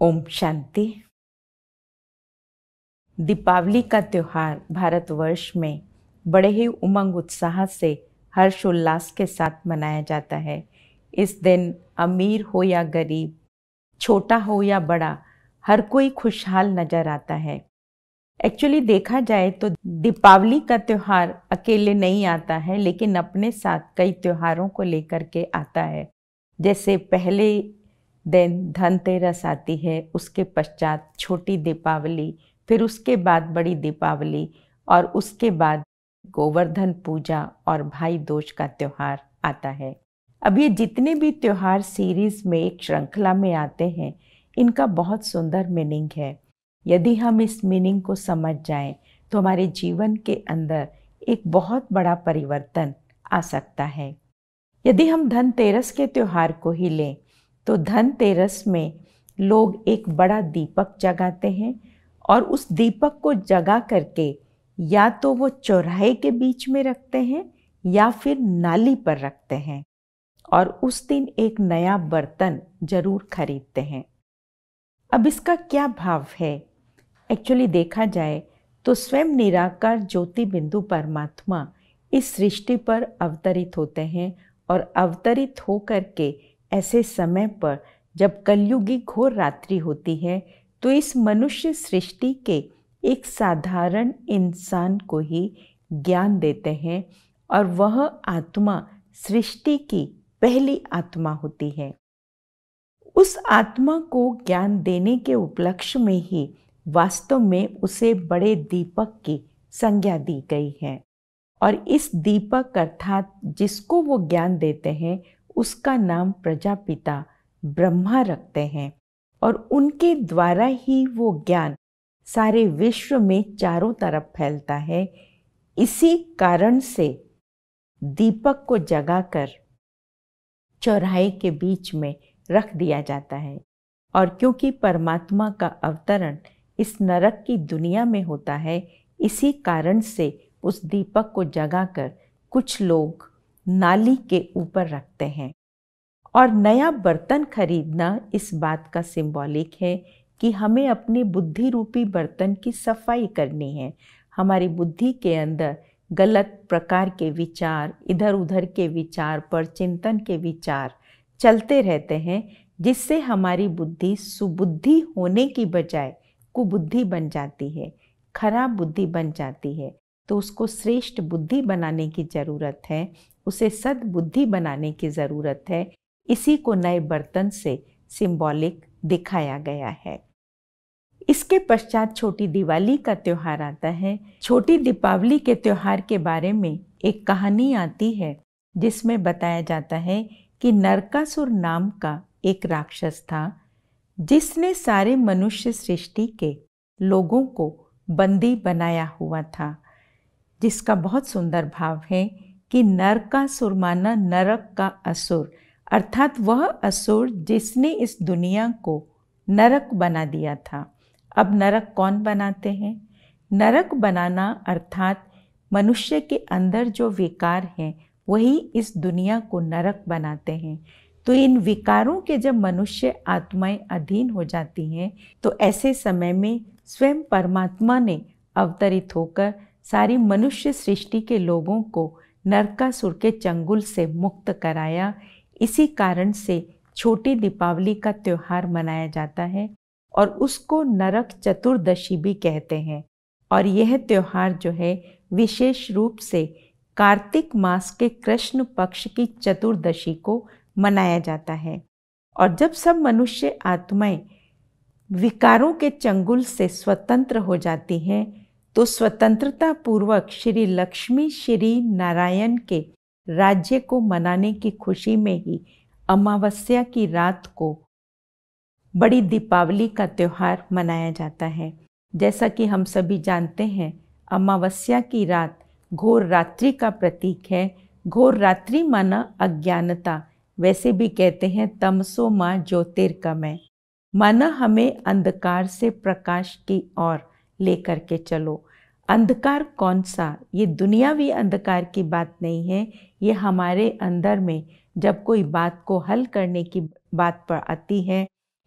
ओम शांति। दीपावली का त्योहार भारतवर्ष में बड़े ही उमंग उत्साह से हर्षोल्लास के साथ मनाया जाता है। इस दिन अमीर हो या गरीब, छोटा हो या बड़ा, हर कोई खुशहाल नजर आता है। एक्चुअली देखा जाए तो दीपावली का त्योहार अकेले नहीं आता है, लेकिन अपने साथ कई त्योहारों को लेकर के आता है। जैसे पहले दिन धनतेरस आती है, उसके पश्चात छोटी दीपावली, फिर उसके बाद बड़ी दीपावली और उसके बाद गोवर्धन पूजा और भाई दूज का त्योहार आता है। अब ये जितने भी त्योहार सीरीज में एक श्रृंखला में आते हैं, इनका बहुत सुंदर मीनिंग है। यदि हम इस मीनिंग को समझ जाएं तो हमारे जीवन के अंदर एक बहुत बड़ा परिवर्तन आ सकता है। यदि हम धनतेरस के त्योहार को ही लें तो धनतेरस में लोग एक बड़ा दीपक जगाते हैं और उस दीपक को जगा करके या तो वो चौराहे के बीच में रखते हैं या फिर नाली पर रखते हैं और उस दिन एक नया बर्तन जरूर खरीदते हैं। अब इसका क्या भाव है? एक्चुअली देखा जाए तो स्वयं निराकार ज्योति बिंदु परमात्मा इस सृष्टि पर अवतरित होते हैं और अवतरित होकर के ऐसे समय पर जब कलयुगी घोर रात्रि होती है तो इस मनुष्य सृष्टि के एक साधारण इंसान को ही ज्ञान देते हैं और वह आत्मा सृष्टि की पहली आत्मा होती है। उस आत्मा को ज्ञान देने के उपलक्ष्य में ही वास्तव में उसे बड़े दीपक की संज्ञा दी गई है और इस दीपक अर्थात जिसको वो ज्ञान देते हैं उसका नाम प्रजापिता ब्रह्मा रखते हैं और उनके द्वारा ही वो ज्ञान सारे विश्व में चारों तरफ फैलता है। इसी कारण से दीपक को जगाकर चौराहे के बीच में रख दिया जाता है और क्योंकि परमात्मा का अवतरण इस नरक की दुनिया में होता है, इसी कारण से उस दीपक को जगाकर कुछ लोग नाली के ऊपर रखते हैं। और नया बर्तन खरीदना इस बात का सिंबॉलिक है कि हमें अपने बुद्धि रूपी बर्तन की सफाई करनी है। हमारी बुद्धि के अंदर गलत प्रकार के विचार, इधर उधर के विचार पर चिंतन के विचार चलते रहते हैं, जिससे हमारी बुद्धि सुबुद्धि होने की बजाय कुबुद्धि बन जाती है, खराब बुद्धि बन जाती है। तो उसको श्रेष्ठ बुद्धि बनाने की ज़रूरत है, उसे सद्बुद्धि बनाने की ज़रूरत है। इसी को नए बर्तन से सिंबॉलिक दिखाया गया है। इसके पश्चात छोटी दिवाली का त्योहार आता है। छोटी दीपावली के त्योहार के बारे में एक कहानी आती है जिसमें बताया जाता है कि नरकासुर नाम का एक राक्षस था जिसने सारे मनुष्य सृष्टि के लोगों को बंदी बनाया हुआ था, जिसका बहुत सुंदर भाव है कि नरकासुर माना नरक का असुर, अर्थात वह असुर जिसने इस दुनिया को नरक बना दिया था। अब नरक कौन बनाते हैं? नरक बनाना अर्थात मनुष्य के अंदर जो विकार हैं वही इस दुनिया को नरक बनाते हैं। तो इन विकारों के जब मनुष्य आत्माएं अधीन हो जाती हैं तो ऐसे समय में स्वयं परमात्मा ने अवतरित होकर सारी मनुष्य सृष्टि के लोगों को नरकासुर के चंगुल से मुक्त कराया। इसी कारण से छोटी दीपावली का त्योहार मनाया जाता है और उसको नरक चतुर्दशी भी कहते हैं। और यह त्योहार जो है विशेष रूप से कार्तिक मास के कृष्ण पक्ष की चतुर्दशी को मनाया जाता है। और जब सब मनुष्य आत्माएं विकारों के चंगुल से स्वतंत्र हो जाती हैं तो स्वतंत्रता पूर्वक श्री लक्ष्मी श्री नारायण के राज्य को मनाने की खुशी में ही अमावस्या की रात को बड़ी दीपावली का त्योहार मनाया जाता है। जैसा कि हम सभी जानते हैं, अमावस्या की रात घोर रात्रि का प्रतीक है। घोर रात्रि माना अज्ञानता, वैसे भी कहते हैं तमसो मां ज्योतिर्गमय, माना हमें अंधकार से प्रकाश की ओर लेकर के चलो। अंधकार कौन सा? ये दुनियावी अंधकार की बात नहीं है, ये हमारे अंदर में जब कोई बात को हल करने की बात पर आती है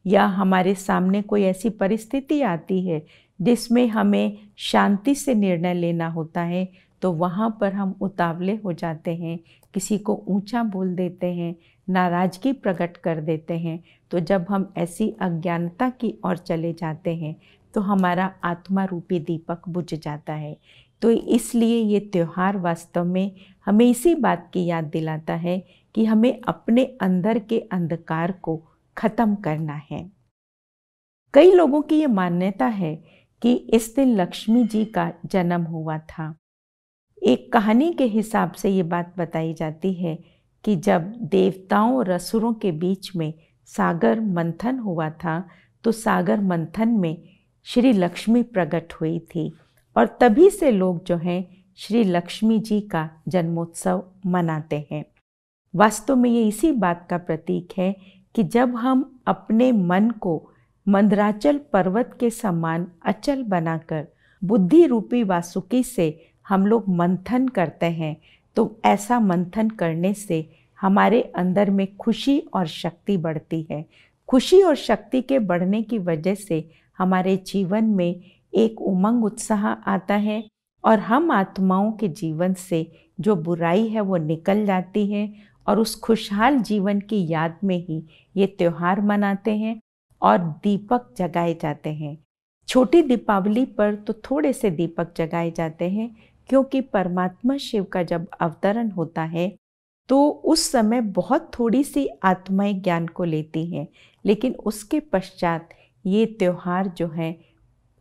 या हमारे सामने कोई ऐसी परिस्थिति आती है जिसमें हमें शांति से निर्णय लेना होता है, तो वहाँ पर हम उतावले हो जाते हैं, किसी को ऊंचा बोल देते हैं, नाराज़गी प्रकट कर देते हैं। तो जब हम ऐसी अज्ञानता की ओर चले जाते हैं तो हमारा आत्मा रूपी दीपक बुझ जाता है। तो इसलिए ये त्यौहार वास्तव में हमें इसी बात की याद दिलाता है कि हमें अपने अंदर के अंधकार को खत्म करना है। कई लोगों की ये मान्यता है कि इस दिन लक्ष्मी जी का जन्म हुआ था। एक कहानी के हिसाब से ये बात बताई जाती है कि जब देवताओं और असुरों के बीच में सागर मंथन हुआ था, तो सागर मंथन में श्री लक्ष्मी प्रकट हुई थी और तभी से लोग जो हैं श्री लक्ष्मी जी का जन्मोत्सव मनाते हैं। वास्तव में ये इसी बात का प्रतीक है कि जब हम अपने मन को मंदराचल पर्वत के समान अचल बनाकर बुद्धि रूपी वासुकी से हम लोग मंथन करते हैं, तो ऐसा मंथन करने से हमारे अंदर में खुशी और शक्ति बढ़ती है। खुशी और शक्ति के बढ़ने की वजह से हमारे जीवन में एक उमंग उत्साह आता है और हम आत्माओं के जीवन से जो बुराई है वो निकल जाती है और उस खुशहाल जीवन की याद में ही ये त्यौहार मनाते हैं और दीपक जगाए जाते हैं। छोटी दीपावली पर तो थोड़े से दीपक जगाए जाते हैं, क्योंकि परमात्मा शिव का जब अवतरण होता है तो उस समय बहुत थोड़ी सी आत्माएं ज्ञान को लेती हैं, लेकिन उसके पश्चात ये त्यौहार जो है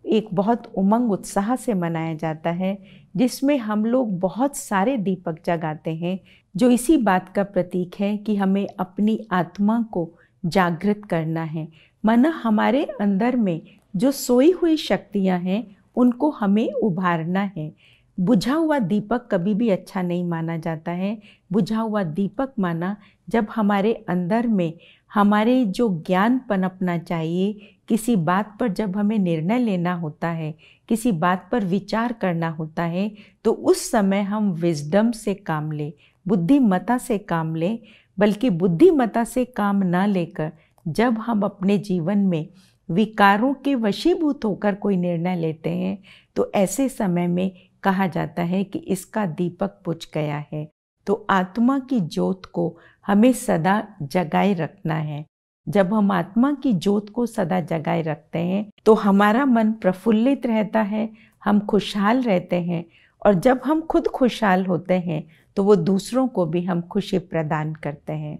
एक बहुत उमंग उत्साह से मनाया जाता है, जिसमें हम लोग बहुत सारे दीपक जगाते हैं, जो इसी बात का प्रतीक है कि हमें अपनी आत्मा को जागृत करना है। माना हमारे अंदर में जो सोई हुई शक्तियां हैं उनको हमें उभारना है। बुझा हुआ दीपक कभी भी अच्छा नहीं माना जाता है। बुझा हुआ दीपक माना जब हमारे अंदर में हमारे जो ज्ञान पनपना चाहिए, किसी बात पर जब हमें निर्णय लेना होता है, किसी बात पर विचार करना होता है, तो उस समय हम विजडम से काम लें, बुद्धिमत्ता से काम लें। बल्कि बुद्धिमत्ता से काम ना लेकर जब हम अपने जीवन में विकारों के वशीभूत होकर कोई निर्णय लेते हैं, तो ऐसे समय में कहा जाता है कि इसका दीपक बुझ गया है। तो आत्मा की ज्योत को हमें सदा जगाए रखना है। जब हम आत्मा की ज्योत को सदा जगाए रखते हैं तो हमारा मन प्रफुल्लित रहता है, हम खुशहाल रहते हैं, और जब हम खुद खुशहाल होते हैं तो वो दूसरों को भी हम खुशी प्रदान करते हैं।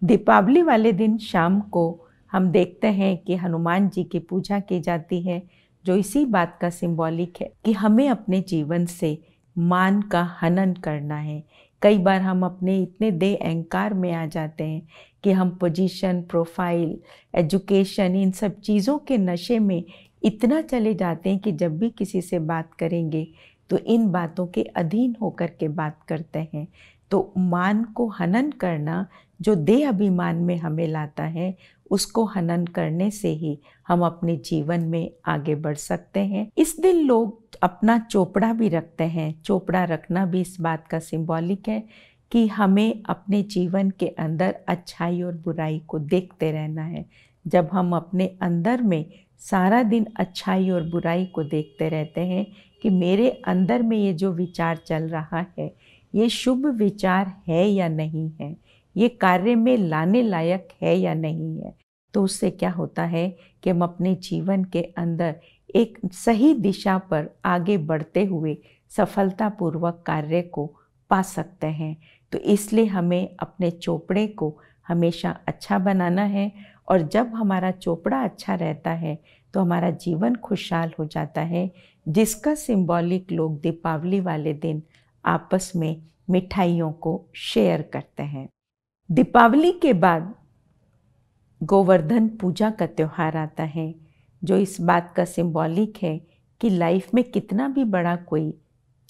दीपावली वाले दिन शाम को हम देखते हैं कि हनुमान जी की पूजा की जाती है, जो इसी बात का सिंबॉलिक है कि हमें अपने जीवन से मान का हनन करना है। कई बार हम अपने इतने देह अहंकार में आ जाते हैं कि हम पोजीशन, प्रोफाइल, एजुकेशन, इन सब चीज़ों के नशे में इतना चले जाते हैं कि जब भी किसी से बात करेंगे तो इन बातों के अधीन होकर के बात करते हैं। तो मान को हनन करना जो देह अभिमान में हमें लाता है, उसको हनन करने से ही हम अपने जीवन में आगे बढ़ सकते हैं। इस दिन लोग अपना चोपड़ा भी रखते हैं। चोपड़ा रखना भी इस बात का सिंबॉलिक है कि हमें अपने जीवन के अंदर अच्छाई और बुराई को देखते रहना है। जब हम अपने अंदर में सारा दिन अच्छाई और बुराई को देखते रहते हैं कि मेरे अंदर में ये जो विचार चल रहा है, ये शुभ विचार है या नहीं है, ये कार्य में लाने लायक है या नहीं है, तो उससे क्या होता है कि हम अपने जीवन के अंदर एक सही दिशा पर आगे बढ़ते हुए सफलतापूर्वक कार्य को पा सकते हैं। तो इसलिए हमें अपने चोपड़े को हमेशा अच्छा बनाना है, और जब हमारा चोपड़ा अच्छा रहता है तो हमारा जीवन खुशहाल हो जाता है, जिसका सिंबॉलिक लोग दीपावली वाले दिन आपस में मिठाइयों को शेयर करते हैं। दीपावली के बाद गोवर्धन पूजा का त्यौहार आता है, जो इस बात का सिंबॉलिक है कि लाइफ में कितना भी बड़ा कोई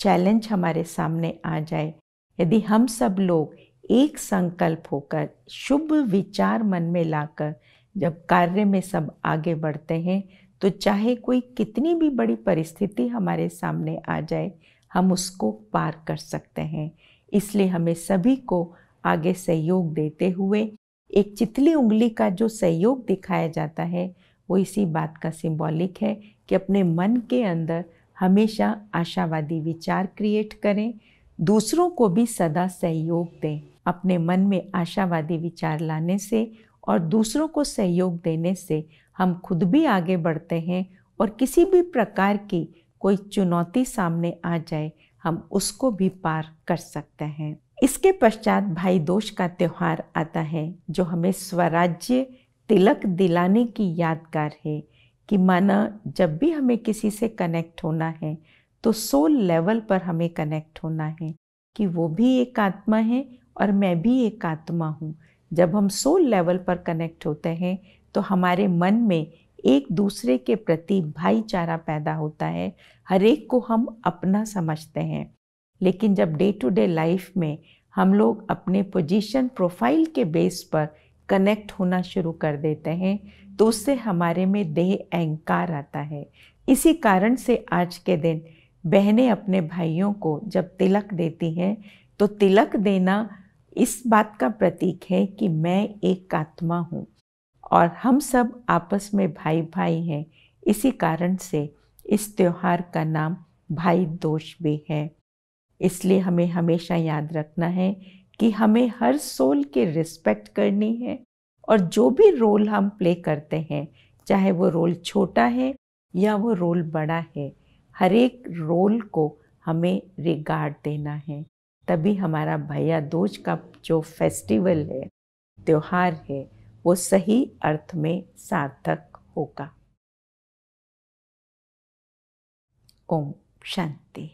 चैलेंज हमारे सामने आ जाए, यदि हम सब लोग एक संकल्प होकर शुभ विचार मन में लाकर जब कार्य में सब आगे बढ़ते हैं, तो चाहे कोई कितनी भी बड़ी परिस्थिति हमारे सामने आ जाए, हम उसको पार कर सकते हैं। इसलिए हमें सभी को आगे सहयोग देते हुए एक चितली उंगली का जो सहयोग दिखाया जाता है वो इसी बात का सिंबॉलिक है कि अपने मन के अंदर हमेशा आशावादी विचार क्रिएट करें, दूसरों को भी सदा सहयोग दें। अपने मन में आशावादी विचार लाने से और दूसरों को सहयोग देने से हम खुद भी आगे बढ़ते हैं और किसी भी प्रकार की कोई चुनौती सामने आ जाए हम उसको भी पार कर सकते हैं। इसके पश्चात भाई दूज का त्यौहार आता है जो हमें स्वराज्य तिलक दिलाने की यादगार है कि माना जब भी हमें किसी से कनेक्ट होना है तो सोल लेवल पर हमें कनेक्ट होना है कि वो भी एक आत्मा है और मैं भी एक आत्मा हूँ। जब हम सोल लेवल पर कनेक्ट होते हैं तो हमारे मन में एक दूसरे के प्रति भाईचारा पैदा होता है, हर एक को हम अपना समझते हैं। लेकिन जब डे टू डे लाइफ में हम लोग अपने पोजीशन प्रोफाइल के बेस पर कनेक्ट होना शुरू कर देते हैं तो उससे हमारे में देह अहंकार आता है। इसी कारण से आज के दिन बहनें अपने भाइयों को जब तिलक देती हैं तो तिलक देना इस बात का प्रतीक है कि मैं एक आत्मा हूँ और हम सब आपस में भाई भाई हैं। इसी कारण से इस त्योहार का नाम भाई दूज भी है। इसलिए हमें हमेशा याद रखना है कि हमें हर सोल की रिस्पेक्ट करनी है और जो भी रोल हम प्ले करते हैं, चाहे वो रोल छोटा है या वो रोल बड़ा है, हर एक रोल को हमें रिगार्ड देना है। तभी हमारा भैया दूज का जो फेस्टिवल है, त्योहार है, वो सही अर्थ में सार्थक होगा। ओम शांति।